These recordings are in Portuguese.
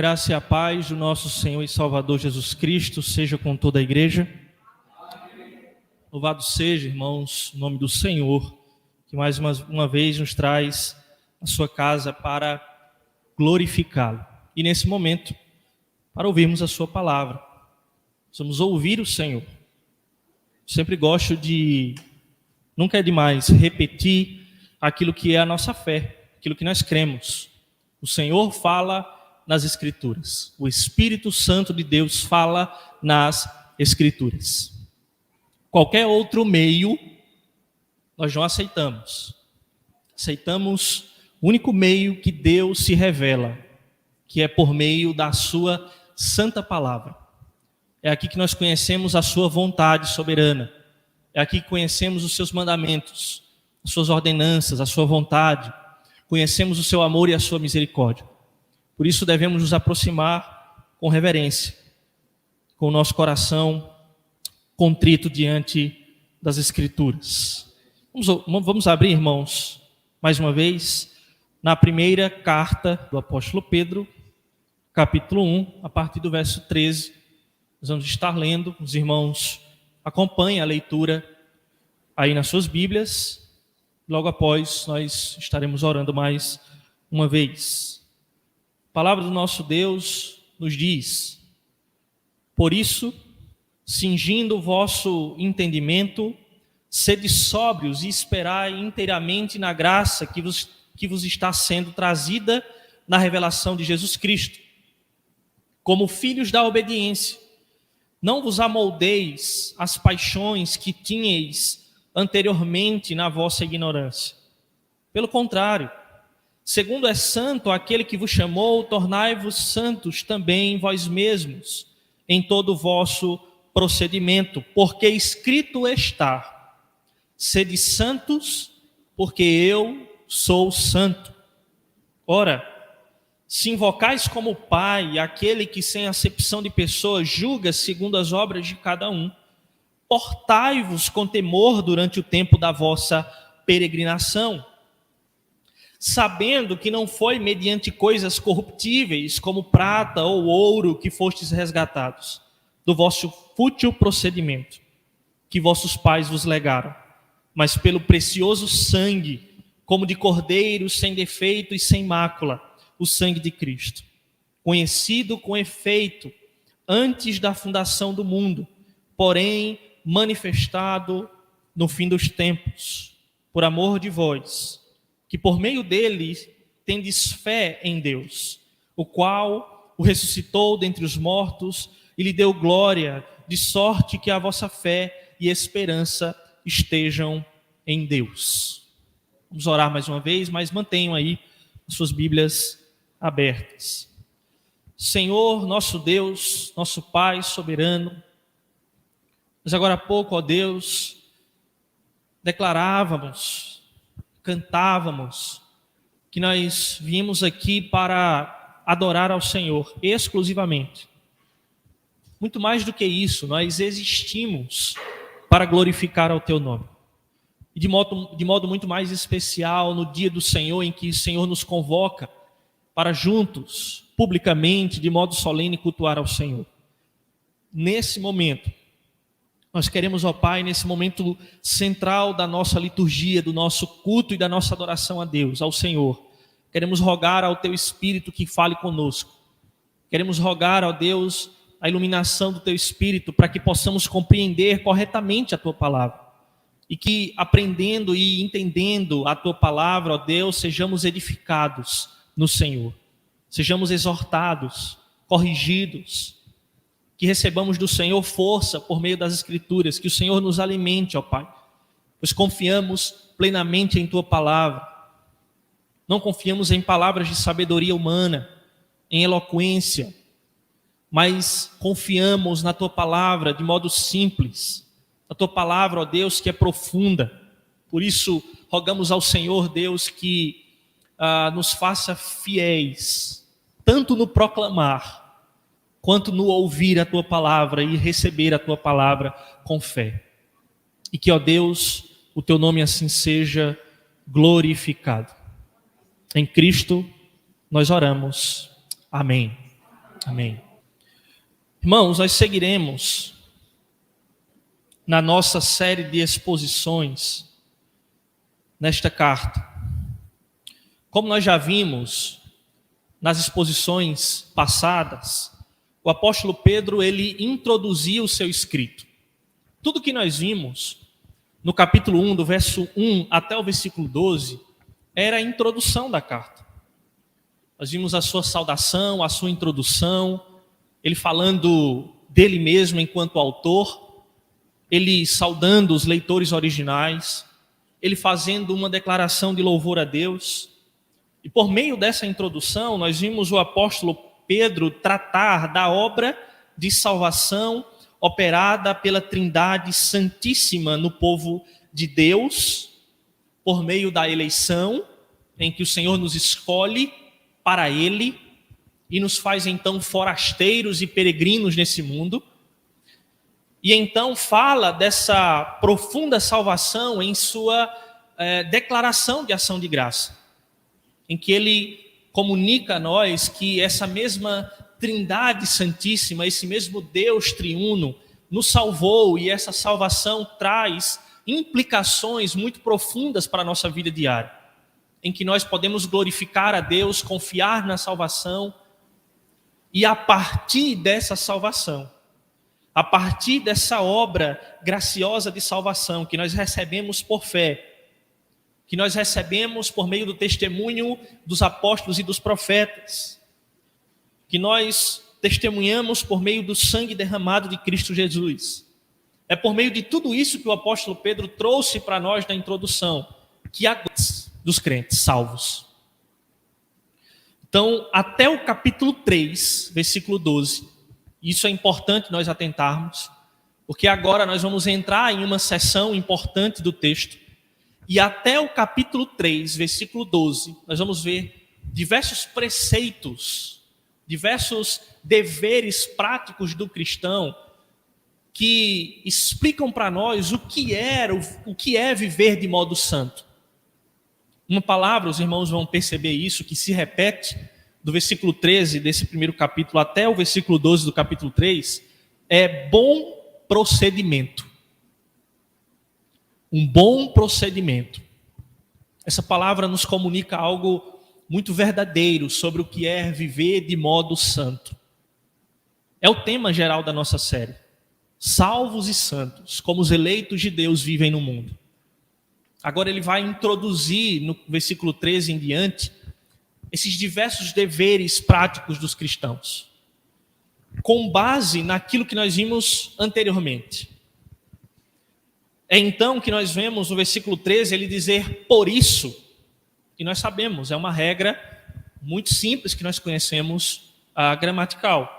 graça e a paz do nosso Senhor e Salvador Jesus Cristo seja com toda a igreja. Louvado seja, irmãos, o nome do Senhor, que mais uma vez nos traz a sua casa para glorificá-lo. E nesse momento, para ouvirmos a sua palavra. Vamos ouvir o Senhor. Sempre gosto de, nunca é demais, repetir aquilo que é a nossa fé, aquilo que nós cremos. O Senhor fala nas Escrituras. O Espírito Santo de Deus fala nas Escrituras. Qualquer outro meio, nós não aceitamos. Aceitamos o único meio que Deus se revela, que é por meio da sua santa palavra. É aqui que nós conhecemos a sua vontade soberana. É aqui que conhecemos os seus mandamentos, as suas ordenanças, a sua vontade. Conhecemos o seu amor e a sua misericórdia. Por isso devemos nos aproximar com reverência, com o nosso coração contrito diante das Escrituras. Vamos abrir, irmãos, mais uma vez, na primeira carta do apóstolo Pedro, capítulo 1, a partir do verso 13. Nós vamos estar lendo, os irmãos acompanhem a leitura aí nas suas Bíblias. Logo após, nós estaremos orando mais uma vez. A palavra do nosso Deus nos diz: por isso, cingindo o vosso entendimento, sede sóbrios e esperai inteiramente na graça que vos está sendo trazida na revelação de Jesus Cristo. Como filhos da obediência, não vos amoldeis às paixões que tinhais anteriormente na vossa ignorância. Pelo contrário, segundo é santo aquele que vos chamou, tornai-vos santos também vós mesmos, em todo o vosso procedimento, porque escrito está: sede santos, porque eu sou santo. Ora, se invocais como Pai aquele que sem acepção de pessoas julga segundo as obras de cada um, portai-vos com temor durante o tempo da vossa peregrinação, sabendo que não foi mediante coisas corruptíveis, como prata ou ouro, que fostes resgatados do vosso fútil procedimento, que vossos pais vos legaram, mas pelo precioso sangue, como de cordeiro sem defeito e sem mácula, o sangue de Cristo, conhecido com efeito antes da fundação do mundo, porém manifestado no fim dos tempos, por amor de vós, que por meio dele tendes fé em Deus, o qual o ressuscitou dentre os mortos e lhe deu glória, de sorte que a vossa fé e esperança estejam em Deus. Vamos orar mais uma vez, mas mantenham aí as suas Bíblias abertas. Senhor, nosso Deus, nosso Pai soberano, nós agora há pouco, ó Deus, declarávamos, cantávamos, que nós viemos aqui para adorar ao Senhor exclusivamente. Muito mais do que isso, nós existimos para glorificar ao Teu nome. E de modo muito mais especial, no dia do Senhor, em que o Senhor nos convoca para juntos, publicamente, de modo solene, cultuar ao Senhor. Nesse momento, nós queremos, ó Pai, nesse momento central da nossa liturgia, do nosso culto e da nossa adoração a Deus, ao Senhor, queremos rogar ao Teu Espírito que fale conosco. Queremos rogar, ó Deus, a iluminação do Teu Espírito para que possamos compreender corretamente a Tua palavra. E que, aprendendo e entendendo a Tua palavra, ó Deus, sejamos edificados no Senhor. Sejamos exortados, corrigidos, que recebamos do Senhor força por meio das Escrituras, que o Senhor nos alimente, ó Pai, pois confiamos plenamente em Tua palavra. Não confiamos em palavras de sabedoria humana, em eloquência, mas confiamos na Tua palavra de modo simples, a Tua palavra, ó Deus, que é profunda. Por isso, rogamos ao Senhor, Deus, que nos faça fiéis, tanto no proclamar, quanto no ouvir a Tua palavra e receber a Tua palavra com fé. E que, ó Deus, o Teu nome assim seja glorificado. Em Cristo nós oramos. Amém. Amém. Irmãos, nós seguiremos na nossa série de exposições nesta carta. Como nós já vimos nas exposições passadas, o apóstolo Pedro, ele introduzia o seu escrito. Tudo que nós vimos no capítulo 1, do verso 1 até o versículo 12, era a introdução da carta. Nós vimos a sua saudação, a sua introdução, ele falando dele mesmo enquanto autor, ele saudando os leitores originais, ele fazendo uma declaração de louvor a Deus. E por meio dessa introdução, nós vimos o apóstolo Pedro tratar da obra de salvação operada pela Trindade Santíssima no povo de Deus, por meio da eleição, em que o Senhor nos escolhe para Ele e nos faz então forasteiros e peregrinos nesse mundo. E então fala dessa profunda salvação em sua declaração de ação de graça, em que ele comunica a nós que essa mesma Trindade Santíssima, esse mesmo Deus triuno, nos salvou, e essa salvação traz implicações muito profundas para a nossa vida diária, em que nós podemos glorificar a Deus, confiar na salvação, e a partir dessa salvação, a partir dessa obra graciosa de salvação que nós recebemos por fé, que nós recebemos por meio do testemunho dos apóstolos e dos profetas, que nós testemunhamos por meio do sangue derramado de Cristo Jesus. É por meio de tudo isso que o apóstolo Pedro trouxe para nós na introdução, que há dos crentes salvos. Então, até o capítulo 3, versículo 12, isso é importante nós atentarmos, porque agora nós vamos entrar em uma seção importante do texto, e até o capítulo 3, versículo 12, nós vamos ver diversos preceitos, diversos deveres práticos do cristão que explicam para nós o que é viver de modo santo. Uma palavra, os irmãos vão perceber isso, que se repete do versículo 13 desse primeiro capítulo até o versículo 12 do capítulo 3, é bom procedimento. Um bom procedimento. Essa palavra nos comunica algo muito verdadeiro sobre o que é viver de modo santo. É o tema geral da nossa série. Salvos e santos, como os eleitos de Deus vivem no mundo. Agora ele vai introduzir no versículo 13 em diante esses diversos deveres práticos dos cristãos, com base naquilo que nós vimos anteriormente. É então que nós vemos no versículo 13 ele dizer por isso, e nós sabemos, é uma regra muito simples que nós conhecemos, a gramatical.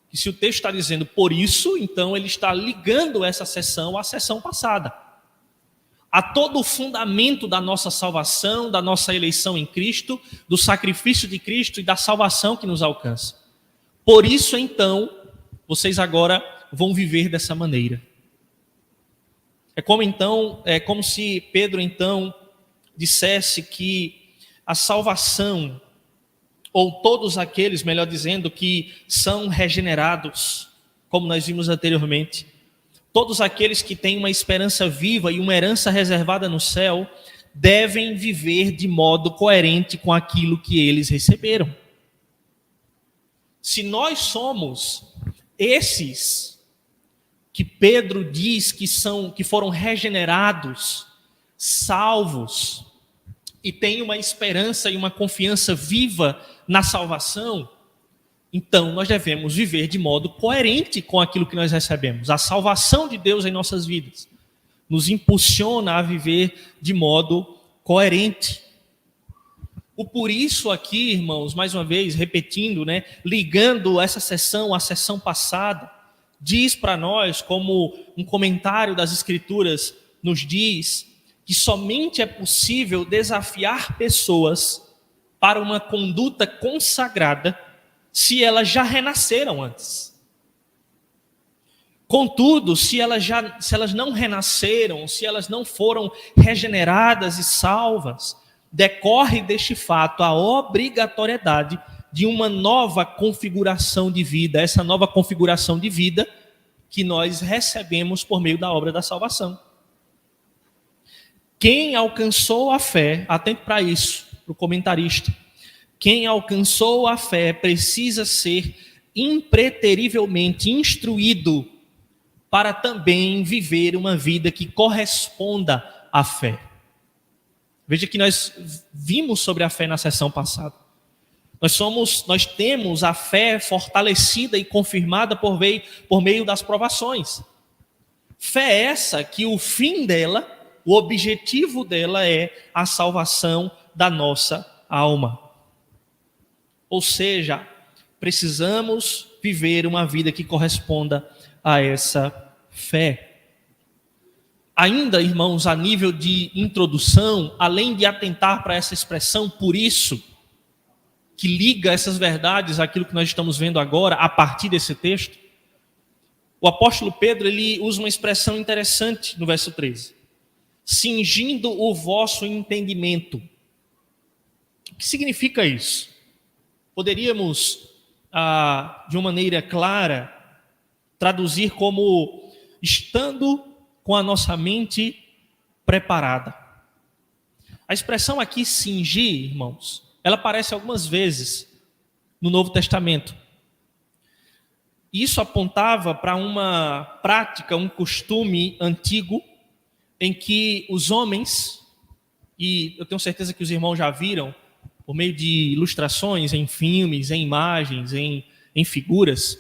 Que se o texto está dizendo por isso, então ele está ligando essa sessão à sessão passada, a todo o fundamento da nossa salvação, da nossa eleição em Cristo, do sacrifício de Cristo e da salvação que nos alcança. Por isso, então, vocês agora vão viver dessa maneira. É como se Pedro, então, dissesse que a salvação, ou todos aqueles, melhor dizendo, que são regenerados, como nós vimos anteriormente, todos aqueles que têm uma esperança viva e uma herança reservada no céu, devem viver de modo coerente com aquilo que eles receberam. Se nós somos esses que Pedro diz que foram regenerados, salvos, e têm uma esperança e uma confiança viva na salvação, então nós devemos viver de modo coerente com aquilo que nós recebemos. A salvação de Deus em nossas vidas nos impulsiona a viver de modo coerente. O por isso aqui, irmãos, mais uma vez, repetindo, ligando essa sessão à sessão passada, diz para nós, como um comentário das Escrituras nos diz, que somente é possível desafiar pessoas para uma conduta consagrada se elas já renasceram antes. Contudo, se elas não renasceram, se elas não foram regeneradas e salvas, decorre deste fato a obrigatoriedade de uma nova configuração de vida, essa nova configuração de vida que nós recebemos por meio da obra da salvação. Quem alcançou a fé, atente para isso, para o comentarista, quem alcançou a fé precisa ser impreterivelmente instruído para também viver uma vida que corresponda à fé. Veja que nós vimos sobre a fé na sessão passada. Nós temos a fé fortalecida e confirmada por meio das provações. Fé essa que o fim dela, o objetivo dela é a salvação da nossa alma. Ou seja, precisamos viver uma vida que corresponda a essa fé. Ainda, irmãos, a nível de introdução, além de atentar para essa expressão por isso, que liga essas verdades àquilo que nós estamos vendo agora, a partir desse texto, o apóstolo Pedro ele usa uma expressão interessante no verso 13. Cingindo o vosso entendimento. O que significa isso? Poderíamos, de uma maneira clara, traduzir como estando com a nossa mente preparada. A expressão aqui, cingir, irmãos, ela aparece algumas vezes no Novo Testamento. Isso apontava para uma prática, um costume antigo, em que os homens, e eu tenho certeza que os irmãos já viram, por meio de ilustrações, em filmes, em imagens, em figuras,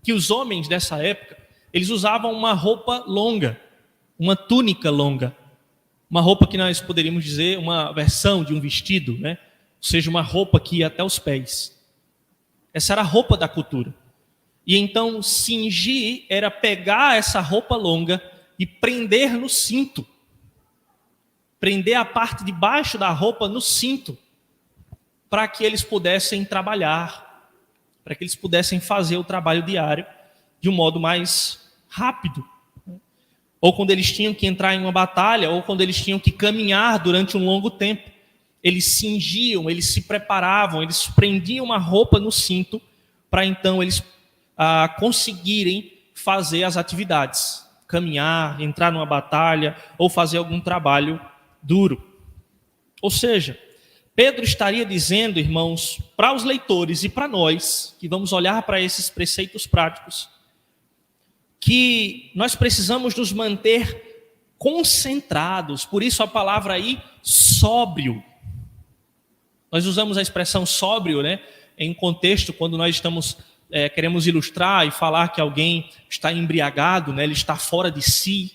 que os homens dessa época, eles usavam uma roupa longa, uma túnica longa, uma roupa que nós poderíamos dizer uma versão de um vestido, né? Ou seja, uma roupa que ia até os pés. Essa era a roupa da cultura. E então cingir era pegar essa roupa longa e prender no cinto. Prender a parte de baixo da roupa no cinto, para que eles pudessem trabalhar, para que eles pudessem fazer o trabalho diário de um modo mais rápido. Ou quando eles tinham que entrar em uma batalha, ou quando eles tinham que caminhar durante um longo tempo. Eles cingiam, eles se preparavam, eles prendiam uma roupa no cinto para então eles conseguirem fazer as atividades, caminhar, entrar numa batalha ou fazer algum trabalho duro. Ou seja, Pedro estaria dizendo, irmãos, para os leitores e para nós, que vamos olhar para esses preceitos práticos, que nós precisamos nos manter concentrados, por isso a palavra aí, sóbrio. Nós usamos a expressão sóbrio, né, em contexto quando nós queremos ilustrar e falar que alguém está embriagado, né, ele está fora de si,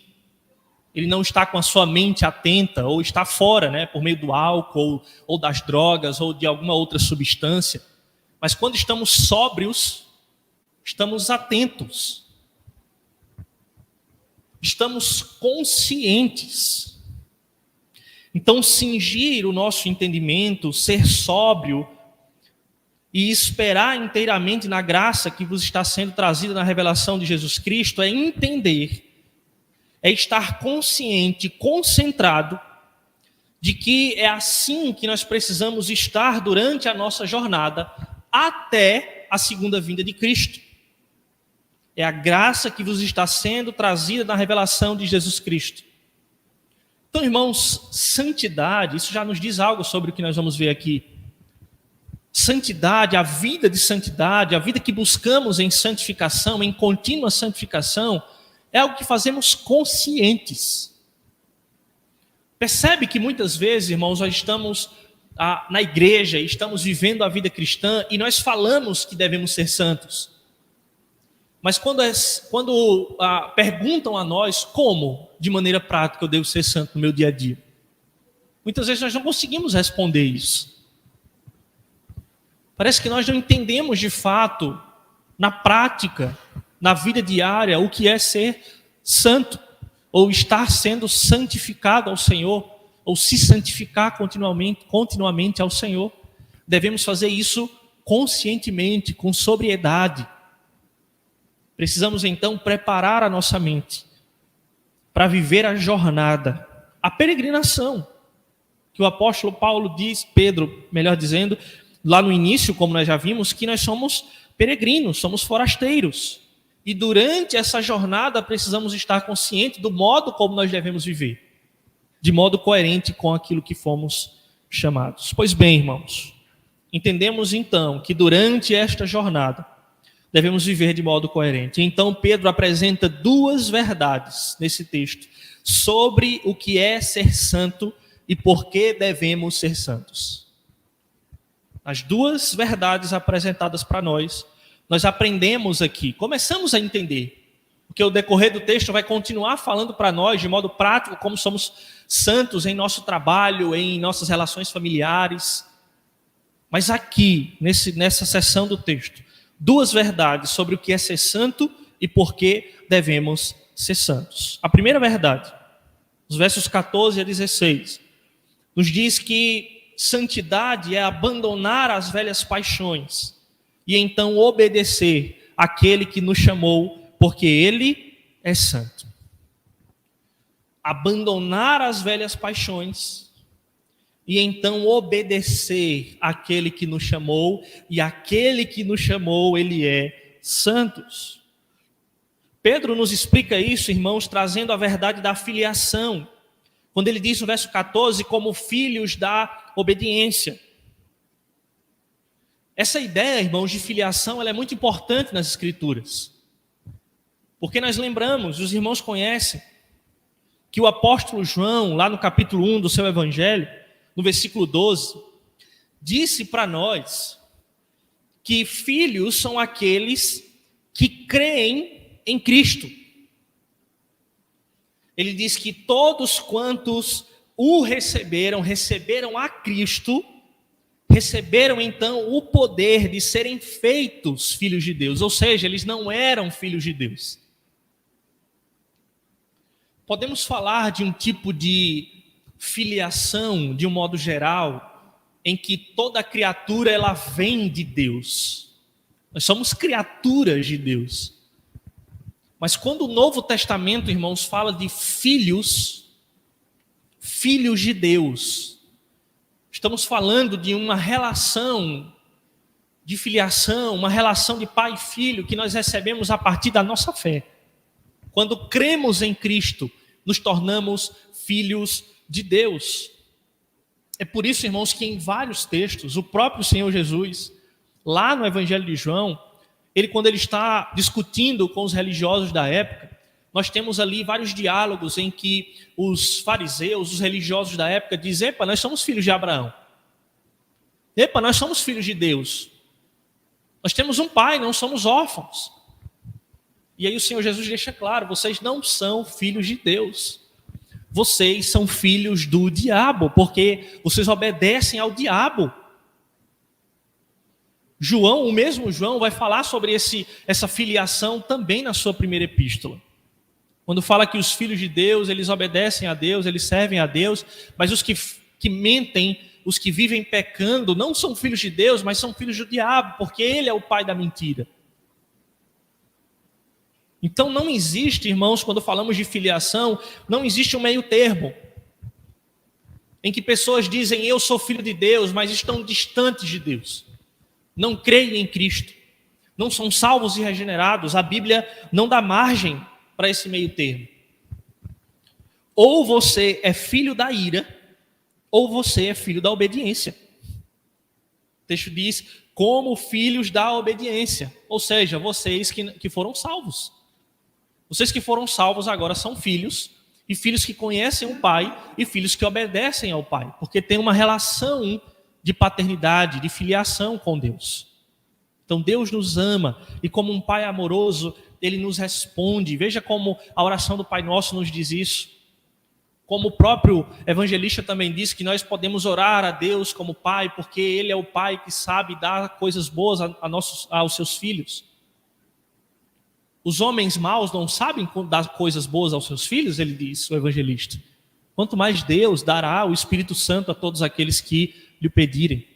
ele não está com a sua mente atenta, ou está fora, né, por meio do álcool, ou das drogas, ou de alguma outra substância. Mas quando estamos sóbrios, estamos atentos, estamos conscientes. Então, cingir o nosso entendimento, ser sóbrio e esperar inteiramente na graça que vos está sendo trazida na revelação de Jesus Cristo é entender, é estar consciente, concentrado de que é assim que nós precisamos estar durante a nossa jornada até a segunda vinda de Cristo. É a graça que vos está sendo trazida na revelação de Jesus Cristo. Então, irmãos, santidade, isso já nos diz algo sobre o que nós vamos ver aqui. Santidade, a vida de santidade, a vida que buscamos em santificação, em contínua santificação, é algo que fazemos conscientes. Percebe que muitas vezes, irmãos, nós estamos na igreja, estamos vivendo a vida cristã e nós falamos que devemos ser santos. Mas quando perguntam a nós como, de maneira prática, eu devo ser santo no meu dia a dia, muitas vezes nós não conseguimos responder isso. Parece que nós não entendemos de fato, na prática, na vida diária, o que é ser santo, ou estar sendo santificado ao Senhor, ou se santificar continuamente ao Senhor. Devemos fazer isso conscientemente, com sobriedade. Precisamos então preparar a nossa mente para viver a jornada, a peregrinação, que o apóstolo Paulo diz, Pedro, melhor dizendo, lá no início, como nós já vimos, que nós somos peregrinos, somos forasteiros. E durante essa jornada precisamos estar conscientes do modo como nós devemos viver, de modo coerente com aquilo que fomos chamados. Pois bem, irmãos, entendemos então que durante esta jornada devemos viver de modo coerente. Então Pedro apresenta duas verdades nesse texto sobre o que é ser santo e por que devemos ser santos. As duas verdades apresentadas para nós aprendemos aqui, começamos a entender, porque o decorrer do texto vai continuar falando para nós de modo prático como somos santos em nosso trabalho, em nossas relações familiares. Mas aqui, nessa seção do texto, duas verdades sobre o que é ser santo e por que devemos ser santos. A primeira verdade, os versos 14 a 16, nos diz que santidade é abandonar as velhas paixões e então obedecer àquele que nos chamou, porque Ele é santo. Abandonar as velhas paixões e então obedecer àquele que nos chamou, e aquele que nos chamou, Ele é santo. Pedro nos explica isso, irmãos, trazendo a verdade da filiação, quando ele diz no verso 14, como filhos da obediência. Essa ideia, irmãos, de filiação, ela é muito importante nas Escrituras, porque nós lembramos, os irmãos conhecem, que o apóstolo João, lá no capítulo 1 do seu evangelho, no versículo 12, disse para nós que filhos são aqueles que creem em Cristo. Ele diz que todos quantos o receberam a Cristo, receberam então o poder de serem feitos filhos de Deus, ou seja, eles não eram filhos de Deus. Podemos falar de um tipo de filiação, de um modo geral, em que toda criatura ela vem de Deus. Nós somos criaturas de Deus. Mas quando o Novo Testamento, irmãos, fala de filhos de Deus, estamos falando de uma relação de filiação, uma relação de pai e filho que nós recebemos a partir da nossa fé. Quando cremos em Cristo, nos tornamos filhos de Deus. É por isso, irmãos, que em vários textos, o próprio Senhor Jesus, lá no Evangelho de João, quando ele está discutindo com os religiosos da época, nós temos ali vários diálogos em que os fariseus, os religiosos da época, dizem: epa, nós somos filhos de Abraão. Epa, nós somos filhos de Deus. Nós temos um pai, não somos órfãos. E aí o Senhor Jesus deixa claro: vocês não são filhos de Deus. Vocês são filhos do diabo, porque vocês obedecem ao diabo. João, o mesmo João, vai falar sobre essa filiação também na sua primeira epístola. Quando fala que os filhos de Deus, eles obedecem a Deus, eles servem a Deus, mas os que mentem, os que vivem pecando, não são filhos de Deus, mas são filhos do diabo, porque ele é o pai da mentira. Então não existe, irmãos, quando falamos de filiação, não existe um meio termo, em que pessoas dizem: eu sou filho de Deus, mas estão distantes de Deus. Não creem em Cristo, não são salvos e regenerados. A Bíblia não dá margem para esse meio termo. Ou você é filho da ira, ou você é filho da obediência. O texto diz: como filhos da obediência, ou seja, vocês que foram salvos. Vocês que foram salvos agora são filhos, e filhos que conhecem o Pai, e filhos que obedecem ao Pai, porque tem uma relação de paternidade, de filiação com Deus. Então Deus nos ama, e como um Pai amoroso, Ele nos responde. Veja como a oração do Pai Nosso nos diz isso. Como o próprio evangelista também diz que nós podemos orar a Deus como Pai, porque Ele é o Pai que sabe dar coisas boas aos seus filhos. Os homens maus não sabem dar coisas boas aos seus filhos, ele diz, o evangelista. Quanto mais Deus dará o Espírito Santo a todos aqueles que lhe pedirem.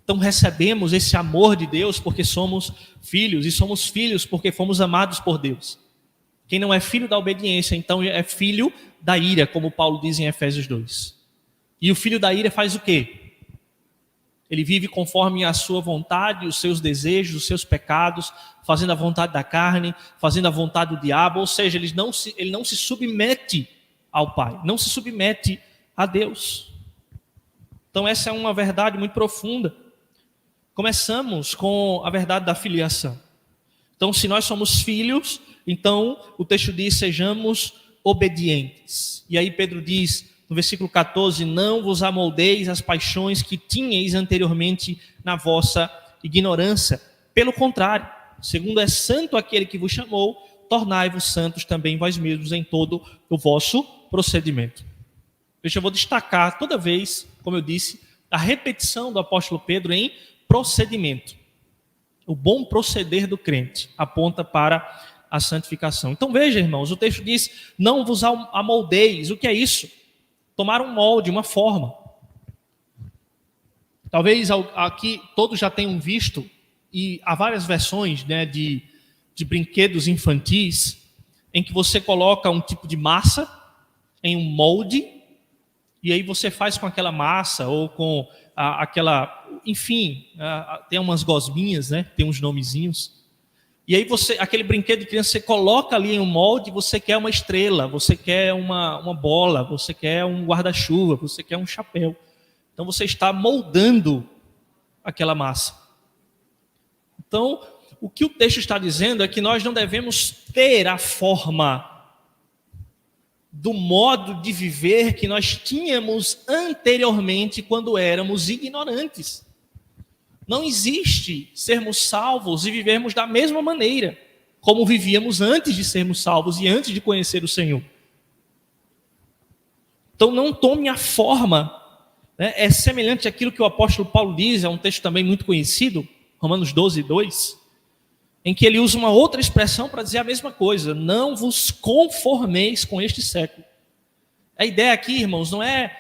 Então recebemos esse amor de Deus porque somos filhos, e somos filhos porque fomos amados por Deus. Quem não é filho da obediência, então é filho da ira, como Paulo diz em Efésios 2. E o filho da ira faz o quê? Ele vive conforme a sua vontade, os seus desejos, os seus pecados, fazendo a vontade da carne, fazendo a vontade do diabo, ou seja, ele não se submete ao Pai, não se submete a Deus. Então essa é uma verdade muito profunda. Começamos com a verdade da filiação. Então, se nós somos filhos, então o texto diz: sejamos obedientes. E aí Pedro diz, no versículo 14: não vos amoldeis às paixões que tinhais anteriormente na vossa ignorância. Pelo contrário, segundo é santo aquele que vos chamou, tornai-vos santos também vós mesmos em todo o vosso procedimento. Eu vou destacar toda vez, como eu disse, a repetição do apóstolo Pedro em procedimento. O bom proceder do crente aponta para a santificação. Então veja, irmãos, o texto diz: não vos amoldeis. O que é isso? Tomar um molde, uma forma. Talvez aqui todos já tenham visto, e há várias versões, né, de brinquedos infantis, em que você coloca um tipo de massa em um molde, e aí você faz com aquela massa, ou com aquela, enfim, tem umas gosminhas, né, tem uns nomezinhos. E aí aquele brinquedo de criança, você coloca ali em um molde, você quer uma estrela, você quer uma bola, você quer um guarda-chuva, você quer um chapéu. Então você está moldando aquela massa. Então, o que o texto está dizendo é que nós não devemos ter a forma do modo de viver que nós tínhamos anteriormente quando éramos ignorantes. Não existe sermos salvos e vivermos da mesma maneira como vivíamos antes de sermos salvos e antes de conhecer o Senhor. Então não tome a forma, né? É semelhante àquilo que o apóstolo Paulo diz, é um texto também muito conhecido, Romanos 12, 2, em que ele usa uma outra expressão para dizer a mesma coisa: não vos conformeis com este século. A ideia aqui, irmãos, não é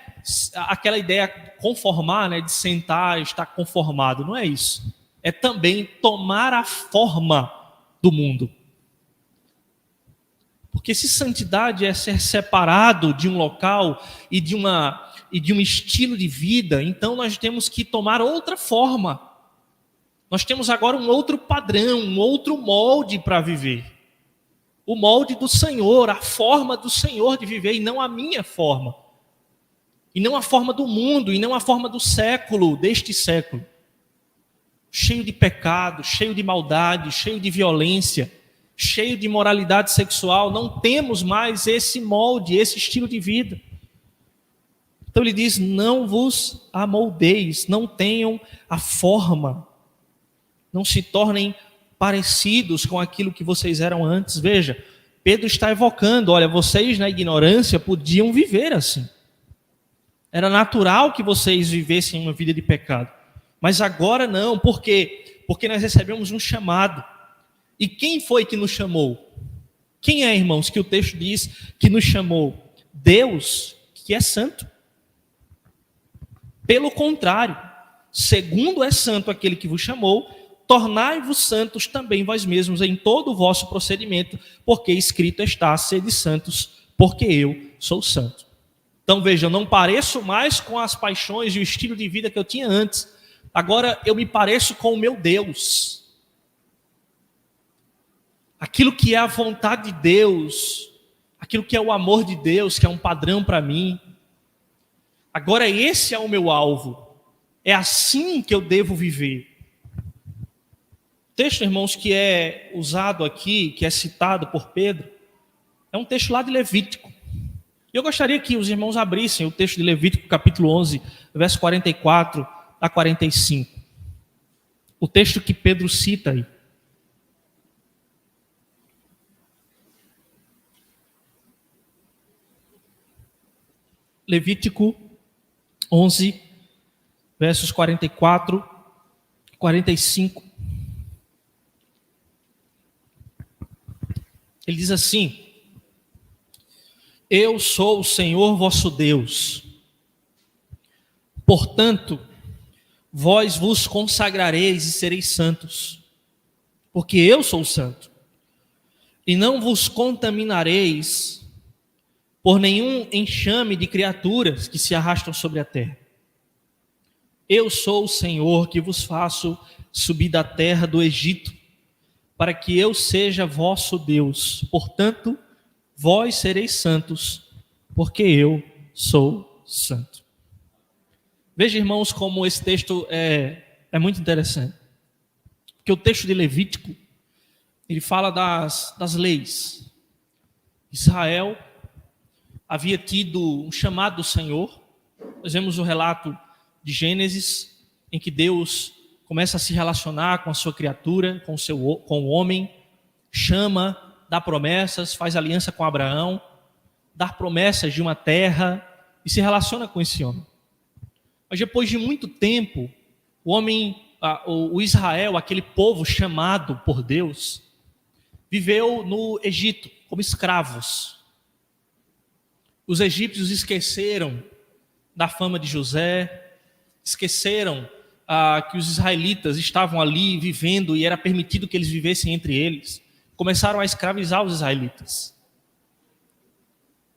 aquela ideia conformar, né, de sentar e estar conformado, não é isso. É também tomar a forma do mundo. Porque se santidade é ser separado de um local e de um estilo de vida, então nós temos que tomar outra forma. Nós temos agora um outro padrão, um outro molde para viver. O molde do Senhor, a forma do Senhor de viver, e não a minha forma. E não a forma do mundo, e não a forma do século, deste século. Cheio de pecado, cheio de maldade, cheio de violência, cheio de imoralidade sexual. Não temos mais esse molde, esse estilo de vida. Então ele diz: não vos amoldeis, não tenham a forma. Não se tornem parecidos com aquilo que vocês eram antes. Veja, Pedro está evocando: olha, vocês na ignorância podiam viver assim. Era natural que vocês vivessem uma vida de pecado. Mas agora não. Por quê? Porque nós recebemos um chamado. E quem foi que nos chamou? Quem é, irmãos, que o texto diz que nos chamou? Deus, que é santo. Pelo contrário, segundo é santo aquele que vos chamou, tornai-vos santos também vós mesmos em todo o vosso procedimento, porque escrito está: sede santos, porque eu sou santo. Então veja, eu não pareço mais com as paixões e o estilo de vida que eu tinha antes. Agora eu me pareço com o meu Deus. Aquilo que é a vontade de Deus, aquilo que é o amor de Deus, que é um padrão para mim. Agora esse é o meu alvo. É assim que eu devo viver. O texto, irmãos, que é usado aqui, que é citado por Pedro, é um texto lá de Levítico. E eu gostaria que os irmãos abrissem o texto de Levítico, capítulo 11, verso 44 a 45. O texto que Pedro cita aí. Levítico 11, versos 44 e 45. Ele diz assim: eu sou o Senhor vosso Deus. Portanto, vós vos consagrareis e sereis santos, porque eu sou santo. E não vos contaminareis por nenhum enxame de criaturas que se arrastam sobre a terra. Eu sou o Senhor que vos faço subir da terra do Egito, para que eu seja vosso Deus. Portanto, vós sereis santos, porque eu sou santo. Veja, irmãos, como esse texto é muito interessante. Porque o texto de Levítico, ele fala das leis. Israel havia tido um chamado do Senhor. Nós vemos o relato de Gênesis, em que Deus começa a se relacionar com a sua criatura, com o homem, chama, dá promessas, faz aliança com Abraão, dá promessas de uma terra e se relaciona com esse homem. Mas depois de muito tempo, o Israel, aquele povo chamado por Deus, viveu no Egito como escravos. Os egípcios esqueceram da fama de José, esqueceram que os israelitas estavam ali vivendo e era permitido que eles vivessem entre eles. Começaram a escravizar os israelitas.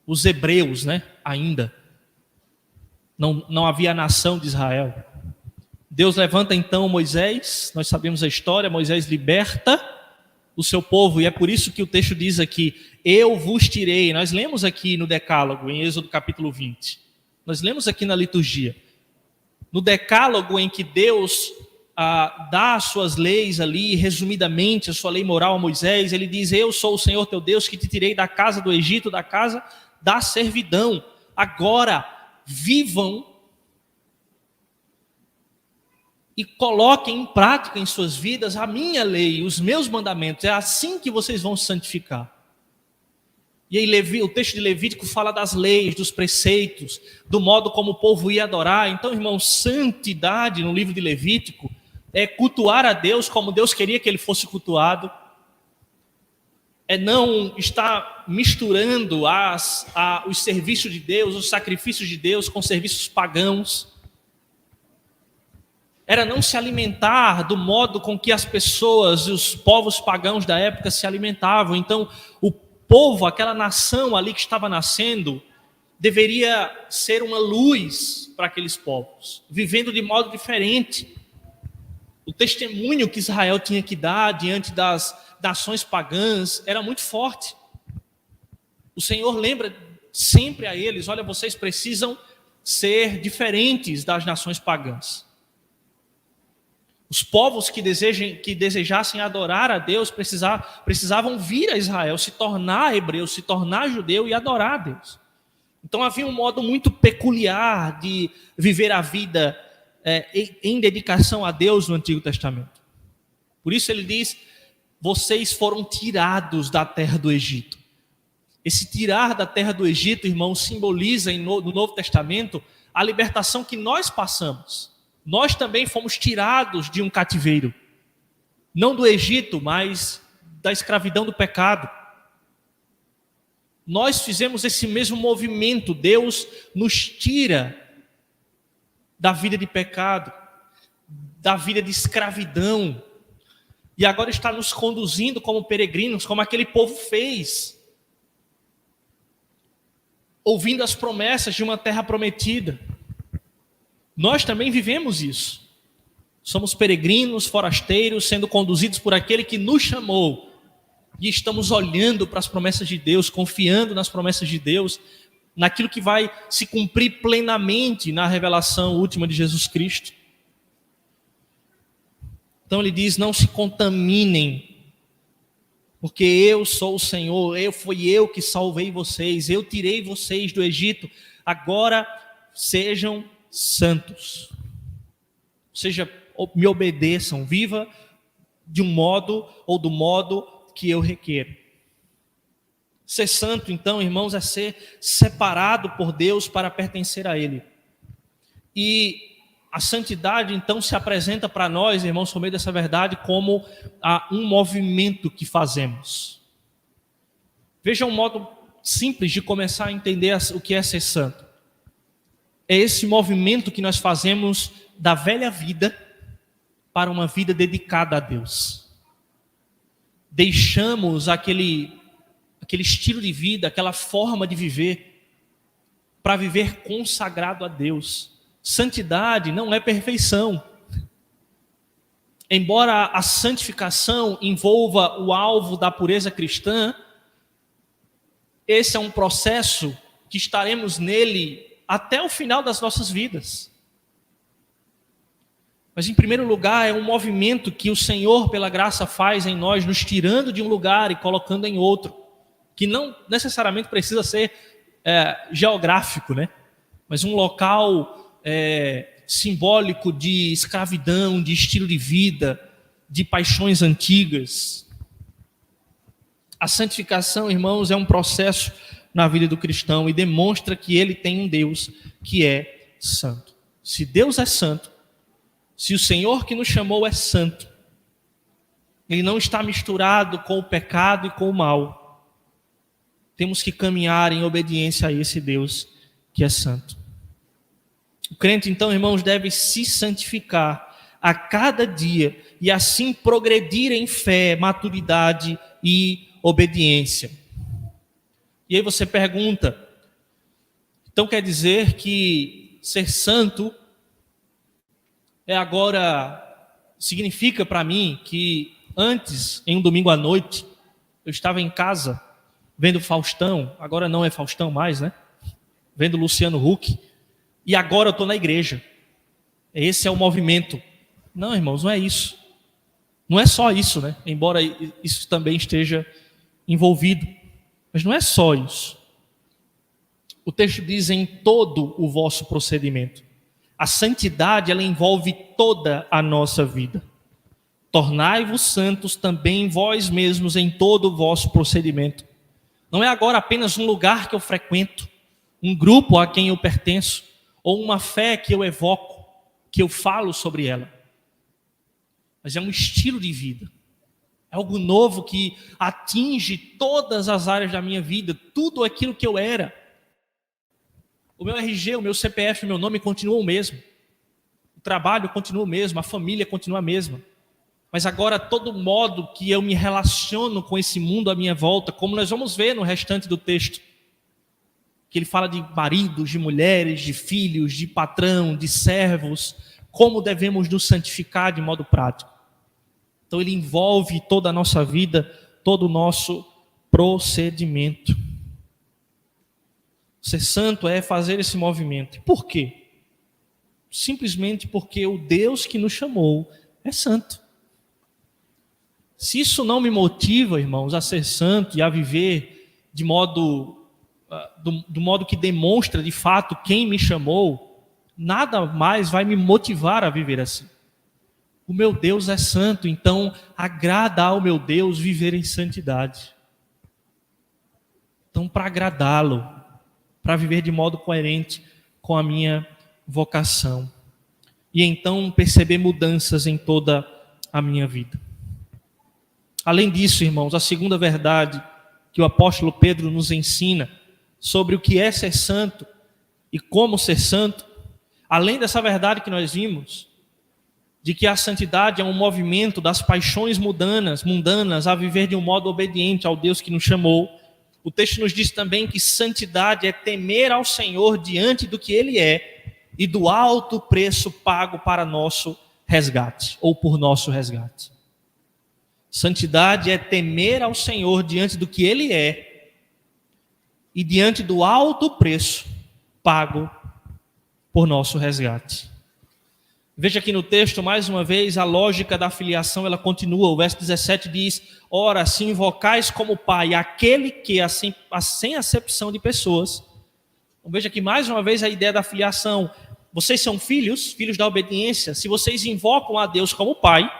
Os hebreus, ainda. Não havia nação de Israel. Deus levanta então Moisés, nós sabemos a história, Moisés liberta o seu povo, e é por isso que o texto diz aqui, eu vos tirei. Nós lemos aqui no Decálogo, em Êxodo capítulo 20. Nós lemos aqui na liturgia. No Decálogo, em que Deus dá as suas leis ali, resumidamente, a sua lei moral a Moisés, ele diz, eu sou o Senhor teu Deus que te tirei da casa do Egito, da casa da servidão. Agora, vivam e coloquem em prática em suas vidas a minha lei, os meus mandamentos. É assim que vocês vão se santificar. E aí o texto de Levítico fala das leis, dos preceitos, do modo como o povo ia adorar. Então, irmãos, santidade no livro de Levítico é cultuar a Deus como Deus queria que ele fosse cultuado. É não estar misturando os serviços de Deus, os sacrifícios de Deus com serviços pagãos. Era não se alimentar do modo com que as pessoas, os povos pagãos da época se alimentavam. Então, o povo, aquela nação ali que estava nascendo, deveria ser uma luz para aqueles povos, vivendo de modo diferente. O testemunho que Israel tinha que dar diante das nações pagãs era muito forte. O Senhor lembra sempre a eles, olha, vocês precisam ser diferentes das nações pagãs. Os povos que desejassem adorar a Deus precisavam vir a Israel, se tornar hebreu, se tornar judeu e adorar a Deus. Então havia um modo muito peculiar de viver a vida em dedicação a Deus no Antigo Testamento. Por isso ele diz, vocês foram tirados da terra do Egito. Esse tirar da terra do Egito, irmão, simboliza no Novo Testamento a libertação que nós passamos. Nós também fomos tirados de um cativeiro, não do Egito, mas da escravidão do pecado. Nós fizemos esse mesmo movimento. Deus nos tira da vida de pecado, da vida de escravidão, e agora está nos conduzindo como peregrinos, como aquele povo fez, ouvindo as promessas de uma terra prometida. Nós também vivemos isso. Somos peregrinos, forasteiros, sendo conduzidos por aquele que nos chamou. E estamos olhando para as promessas de Deus, confiando nas promessas de Deus, naquilo que vai se cumprir plenamente na revelação última de Jesus Cristo. Então ele diz, não se contaminem, porque eu sou o Senhor, fui eu que salvei vocês, eu tirei vocês do Egito, agora sejam santos, ou seja, me obedeçam, viva de um modo ou do modo que eu requero. Ser santo, então, irmãos, é ser separado por Deus para pertencer a Ele. E a santidade, então, se apresenta para nós, irmãos, por meio dessa verdade, como um movimento que fazemos. Veja um modo simples de começar a entender o que é ser santo. É esse movimento que nós fazemos da velha vida para uma vida dedicada a Deus. Deixamos aquele estilo de vida, aquela forma de viver, para viver consagrado a Deus. Santidade não é perfeição. Embora a santificação envolva o alvo da pureza cristã, esse é um processo que estaremos nele até o final das nossas vidas. Mas, em primeiro lugar, é um movimento que o Senhor, pela graça, faz em nós, nos tirando de um lugar e colocando em outro, que não necessariamente precisa ser geográfico, né? Mas um local simbólico de escravidão, de estilo de vida, de paixões antigas. A santificação, irmãos, é um processo na vida do cristão e demonstra que ele tem um Deus que é santo. Se Deus é santo, se o Senhor que nos chamou é santo, ele não está misturado com o pecado e com o mal. Temos que caminhar em obediência a esse Deus que é santo. O crente, então, irmãos, deve se santificar a cada dia e assim progredir em fé, maturidade e obediência. E aí você pergunta, então quer dizer que ser santo significa para mim que antes, em um domingo à noite, eu estava em casa vendo Faustão, agora não é Faustão mais, né? Vendo Luciano Huck, e agora eu estou na igreja. Esse é o movimento. Não, irmãos, não é isso. Não é só isso, né? Embora isso também esteja envolvido. Mas não é só isso. O texto diz em todo o vosso procedimento. A santidade, ela envolve toda a nossa vida. Tornai-vos santos também vós mesmos em todo o vosso procedimento. Não é agora apenas um lugar que eu frequento, um grupo a quem eu pertenço, ou uma fé que eu evoco, que eu falo sobre ela. Mas é um estilo de vida. É algo novo que atinge todas as áreas da minha vida, tudo aquilo que eu era. O meu RG, o meu CPF, o meu nome continua o mesmo. O trabalho continua o mesmo, a família continua a mesma. Mas agora todo modo que eu me relaciono com esse mundo à minha volta, como nós vamos ver no restante do texto, que ele fala de maridos, de mulheres, de filhos, de patrão, de servos, como devemos nos santificar de modo prático. Então ele envolve toda a nossa vida, todo o nosso procedimento. Ser santo é fazer esse movimento. Por quê? Simplesmente porque o Deus que nos chamou é santo. Se isso não me motiva, irmãos, a ser santo e a viver de modo, do modo que demonstra de fato quem me chamou, nada mais vai me motivar a viver assim. O meu Deus é santo, então agrada ao meu Deus viver em santidade. Então, para agradá-lo, para viver de modo coerente com a minha vocação. E então perceber mudanças em toda a minha vida. Além disso, irmãos, a segunda verdade que o apóstolo Pedro nos ensina sobre o que é ser santo e como ser santo, além dessa verdade que nós vimos, de que a santidade é um movimento das paixões mundanas a viver de um modo obediente ao Deus que nos chamou, o texto nos diz também que santidade é temer ao Senhor diante do que Ele é e do alto preço pago para nosso resgate, ou por nosso resgate. Santidade é temer ao Senhor diante do que Ele é e diante do alto preço pago por nosso resgate. Veja aqui no texto, mais uma vez, a lógica da filiação, ela continua. O verso 17 diz: ora, se invocais como Pai aquele que, sem acepção de pessoas. Então, veja aqui mais uma vez a ideia da filiação. Vocês são filhos da obediência. Se vocês invocam a Deus como Pai,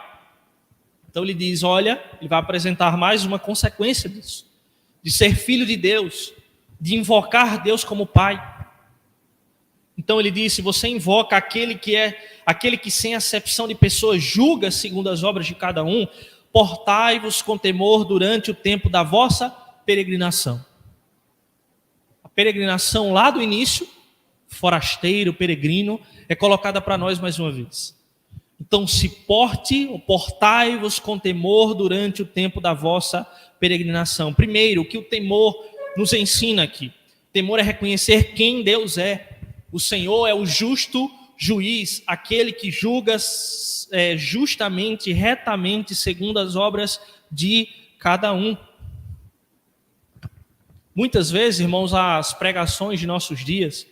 então ele diz, olha, ele vai apresentar mais uma consequência disso. De ser filho de Deus, de invocar Deus como Pai. Então ele diz, se você invoca aquele que sem acepção de pessoas julga segundo as obras de cada um, portai-vos com temor durante o tempo da vossa peregrinação. A peregrinação lá do início, forasteiro, peregrino, é colocada para nós mais uma vez. Então portai-vos com temor durante o tempo da vossa peregrinação. Primeiro, o que o temor nos ensina aqui? Temor é reconhecer quem Deus é. O Senhor é o justo, juiz, aquele que julga justamente, retamente, segundo as obras de cada um. Muitas vezes, irmãos, as pregações de nossos dias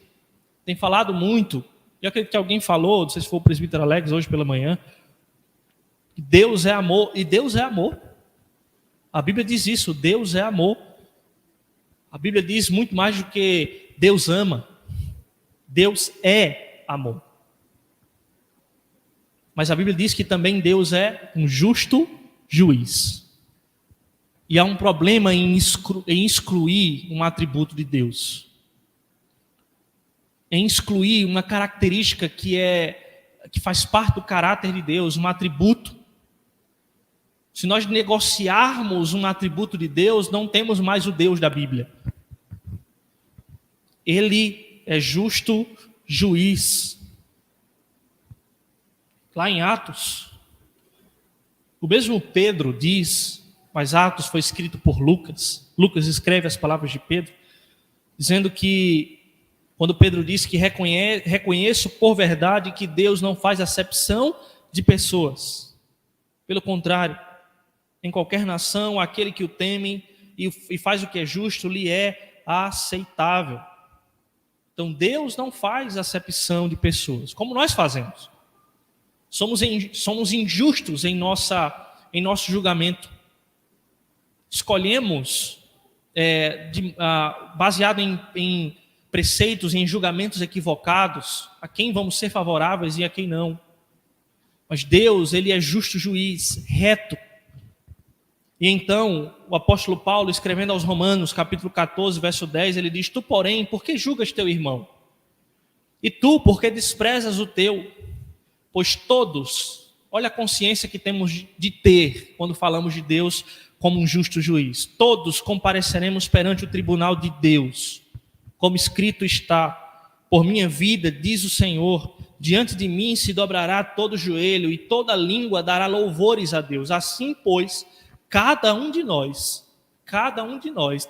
têm falado muito, eu acredito que alguém falou, não sei se foi o presbítero Alex hoje pela manhã, que Deus é amor, e Deus é amor. A Bíblia diz isso, Deus é amor. A Bíblia diz muito mais do que Deus ama. Deus é amor. Mas a Bíblia diz que também Deus é um justo juiz. E há um problema em excluir um atributo de Deus. Em excluir uma característica que faz parte do caráter de Deus, um atributo. Se nós negociarmos um atributo de Deus, não temos mais o Deus da Bíblia. Ele é justo juiz. Lá em Atos, o mesmo Pedro diz, mas Atos foi escrito por Lucas. Lucas escreve as palavras de Pedro, dizendo que, quando Pedro diz que reconheço por verdade que Deus não faz acepção de pessoas. Pelo contrário, em qualquer nação, aquele que o teme e faz o que é justo lhe é aceitável. Então Deus não faz acepção de pessoas, como nós fazemos. Somos injustos em nosso julgamento. Escolhemos, baseado em preceitos, em julgamentos equivocados, a quem vamos ser favoráveis e a quem não. Mas Deus, Ele é justo juiz, reto. E então, o apóstolo Paulo, escrevendo aos Romanos, capítulo 14, verso 10, ele diz: Tu, porém, por que julgas teu irmão? E tu, por que desprezas o teu? Pois todos, olha a consciência que temos de ter quando falamos de Deus como um justo juiz. Todos compareceremos perante o tribunal de Deus, como escrito está: por minha vida, diz o Senhor, diante de mim se dobrará todo joelho e toda língua dará louvores a Deus. Assim, pois, cada um de nós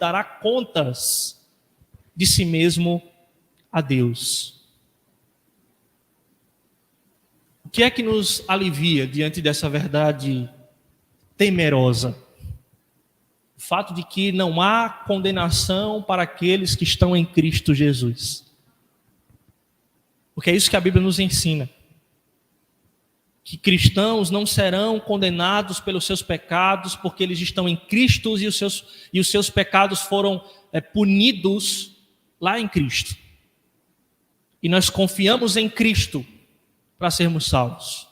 dará contas de si mesmo a Deus. O que é que nos alivia diante dessa verdade temerosa? O fato de que não há condenação para aqueles que estão em Cristo Jesus. Porque é isso que a Bíblia nos ensina. Que cristãos não serão condenados pelos seus pecados, porque eles estão em Cristo e os seus pecados foram punidos lá em Cristo. E nós confiamos em Cristo para sermos salvos.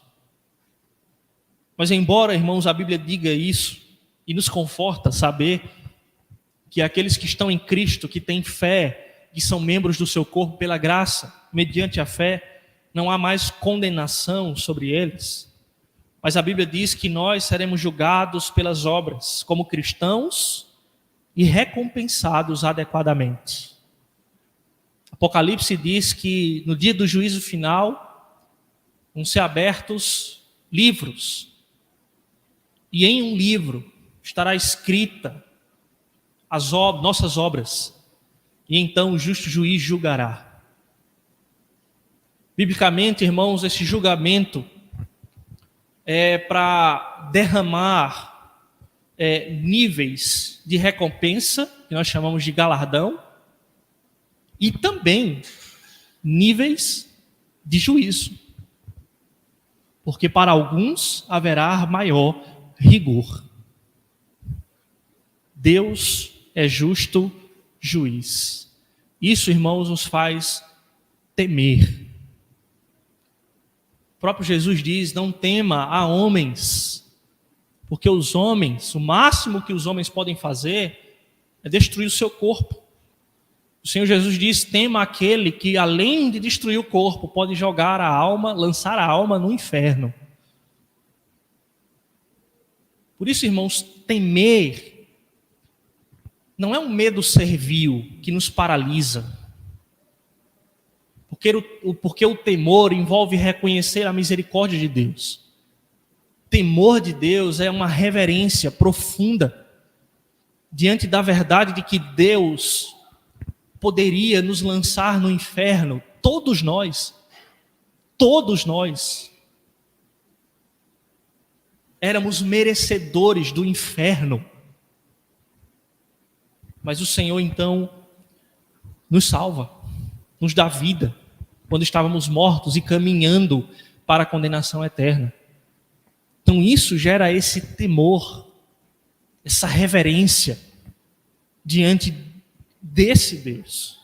Mas embora, irmãos, a Bíblia diga isso, e nos conforta saber que aqueles que estão em Cristo, que têm fé, que são membros do seu corpo pela graça, mediante a fé, não há mais condenação sobre eles. Mas a Bíblia diz que nós seremos julgados pelas obras, como cristãos, e recompensados adequadamente. Apocalipse diz que no dia do juízo final, vão ser abertos livros. E em um livro estará escrita nossas obras. E então o justo juiz julgará. Biblicamente, irmãos, esse julgamento é para derramar níveis de recompensa, que nós chamamos de galardão, e também níveis de juízo. Porque para alguns haverá maior rigor. Deus é justo juiz. Isso, irmãos, nos faz temer. O próprio Jesus diz: não tema a homens, porque os homens, o máximo que os homens podem fazer é destruir o seu corpo. O Senhor Jesus diz: tema aquele que, além de destruir o corpo, pode jogar a alma, lançar a alma no inferno. Por isso, irmãos, temer não é um medo servil que nos paralisa. Porque o temor envolve reconhecer a misericórdia de Deus. Temor de Deus é uma reverência profunda diante da verdade de que Deus poderia nos lançar no inferno, todos nós, Todos nós éramos merecedores do inferno. Mas o Senhor, então, nos salva, nos dá vida, quando estávamos mortos e caminhando para a condenação eterna. Então isso gera esse temor, essa reverência diante desse Deus.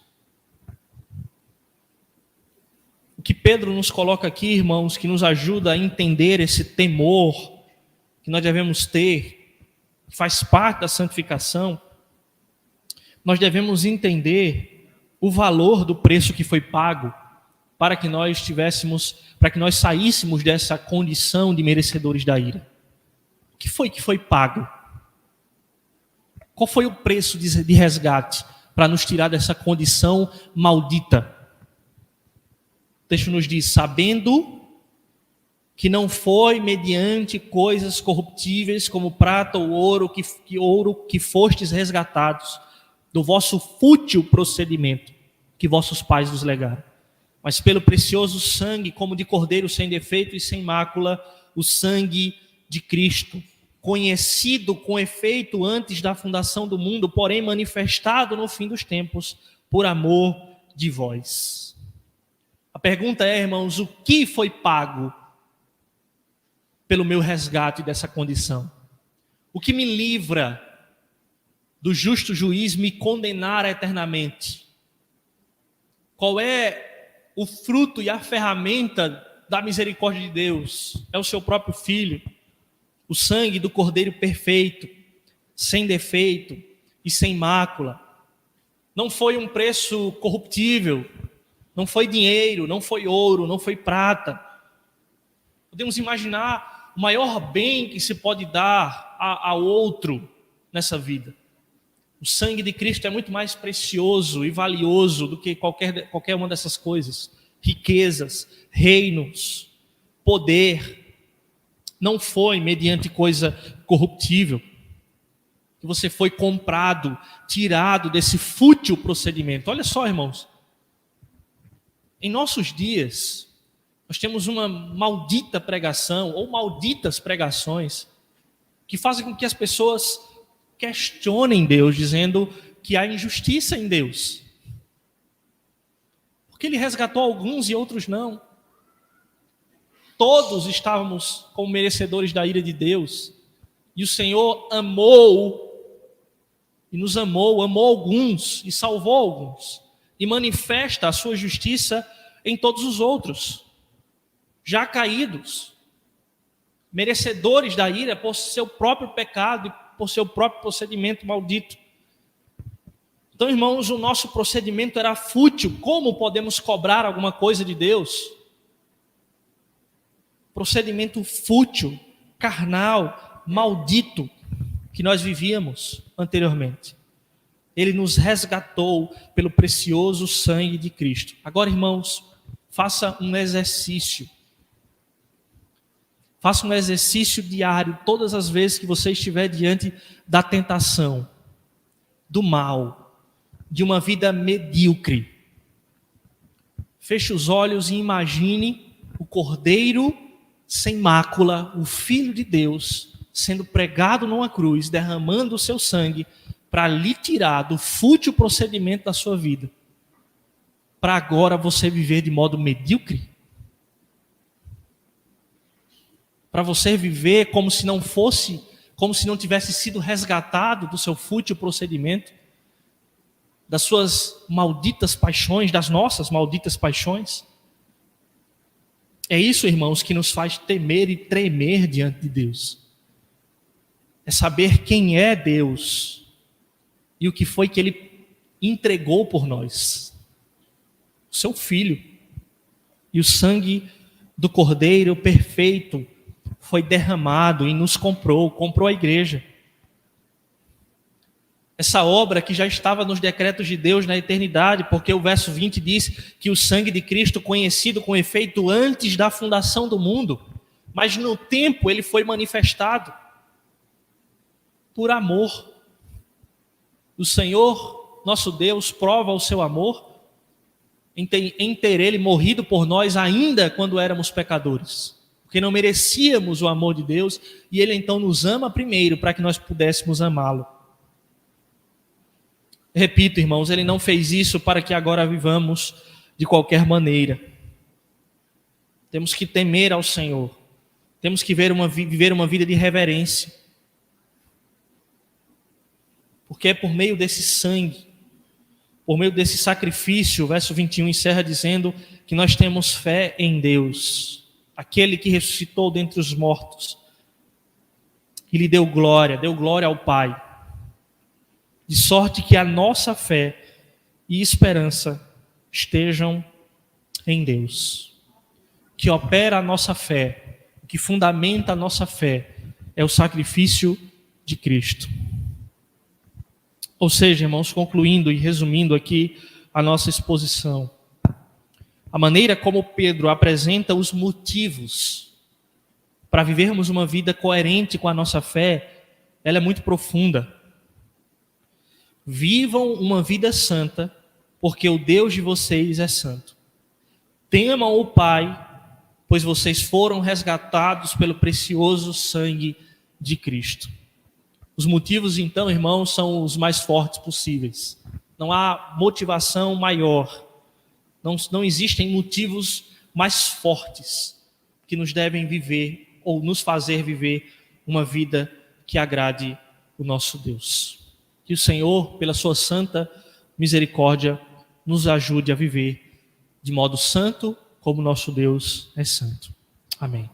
O que Pedro nos coloca aqui, irmãos, que nos ajuda a entender esse temor que nós devemos ter, que faz parte da santificação, nós devemos entender o valor do preço que foi pago para que nós saíssemos dessa condição de merecedores da ira. O que foi pago? Qual foi o preço de resgate para nos tirar dessa condição maldita? O texto nos diz: sabendo que não foi mediante coisas corruptíveis como prata ou ouro que fostes resgatados do vosso fútil procedimento que vossos pais vos legaram, mas pelo precioso sangue, como de cordeiro sem defeito e sem mácula, o sangue de Cristo, conhecido com efeito antes da fundação do mundo, porém manifestado no fim dos tempos, por amor de vós. A pergunta é, irmãos, o que foi pago pelo meu resgate dessa condição? O que me livra do justo juiz me condenar eternamente? Qual é o fruto e a ferramenta da misericórdia de Deus? É o seu próprio Filho, o sangue do Cordeiro perfeito, sem defeito e sem mácula. Não foi um preço corruptível, não foi dinheiro, não foi ouro, não foi prata. Podemos imaginar o maior bem que se pode dar a outro nessa vida. O sangue de Cristo é muito mais precioso e valioso do que qualquer uma dessas coisas. Riquezas, reinos, poder. Não foi mediante coisa corruptível que você foi comprado, tirado desse fútil procedimento. Olha só, irmãos. Em nossos dias, nós temos uma maldita pregação, ou malditas pregações, que fazem com que as pessoas questionem Deus, dizendo que há injustiça em Deus. Porque Ele resgatou alguns e outros não. Todos estávamos como merecedores da ira de Deus. E o Senhor amou, e nos amou alguns e salvou alguns. E manifesta a sua justiça em todos os outros, já caídos, merecedores da ira por seu próprio pecado e por seu próprio procedimento maldito. Então, irmãos, o nosso procedimento era fútil. Como podemos cobrar alguma coisa de Deus? Procedimento fútil, carnal, maldito que nós vivíamos anteriormente. Ele nos resgatou pelo precioso sangue de Cristo. Agora, irmãos, faça um exercício. Faça um exercício diário, todas as vezes que você estiver diante da tentação, do mal, de uma vida medíocre. Feche os olhos e imagine o Cordeiro sem mácula, o Filho de Deus, sendo pregado numa cruz, derramando o seu sangue para lhe tirar do fútil procedimento da sua vida, para agora você viver de modo medíocre? Para você viver como se não tivesse sido resgatado do seu fútil procedimento, das suas malditas paixões, das nossas malditas paixões? É isso, irmãos, que nos faz temer e tremer diante de Deus. É saber quem é Deus e o que foi que Ele entregou por nós. O seu Filho. E o sangue do Cordeiro perfeito foi derramado e nos comprou a igreja. Essa obra que já estava nos decretos de Deus na eternidade, porque o verso 20 diz que o sangue de Cristo, conhecido com efeito antes da fundação do mundo, mas no tempo ele foi manifestado por amor. O Senhor, nosso Deus, prova o seu amor em ter Ele morrido por nós ainda quando éramos pecadores. Porque não merecíamos o amor de Deus, e Ele então nos ama primeiro para que nós pudéssemos amá-lo. Repito, irmãos, Ele não fez isso para que agora vivamos de qualquer maneira. Temos que temer ao Senhor. Temos que viver uma vida de reverência. Porque é por meio desse sangue, por meio desse sacrifício, o verso 21 encerra dizendo que nós temos fé em Deus, aquele que ressuscitou dentre os mortos, e lhe deu glória ao Pai, de sorte que a nossa fé e esperança estejam em Deus. O que opera a nossa fé, o que fundamenta a nossa fé, é o sacrifício de Cristo. Ou seja, irmãos, concluindo e resumindo aqui a nossa exposição, a maneira como Pedro apresenta os motivos para vivermos uma vida coerente com a nossa fé, ela é muito profunda. Vivam uma vida santa, porque o Deus de vocês é santo. Temam o Pai, pois vocês foram resgatados pelo precioso sangue de Cristo. Os motivos, então, irmãos, são os mais fortes possíveis. Não há motivação maior. Não existem motivos mais fortes que nos devem viver ou nos fazer viver uma vida que agrade o nosso Deus. Que o Senhor, pela sua santa misericórdia, nos ajude a viver de modo santo, como nosso Deus é santo. Amém.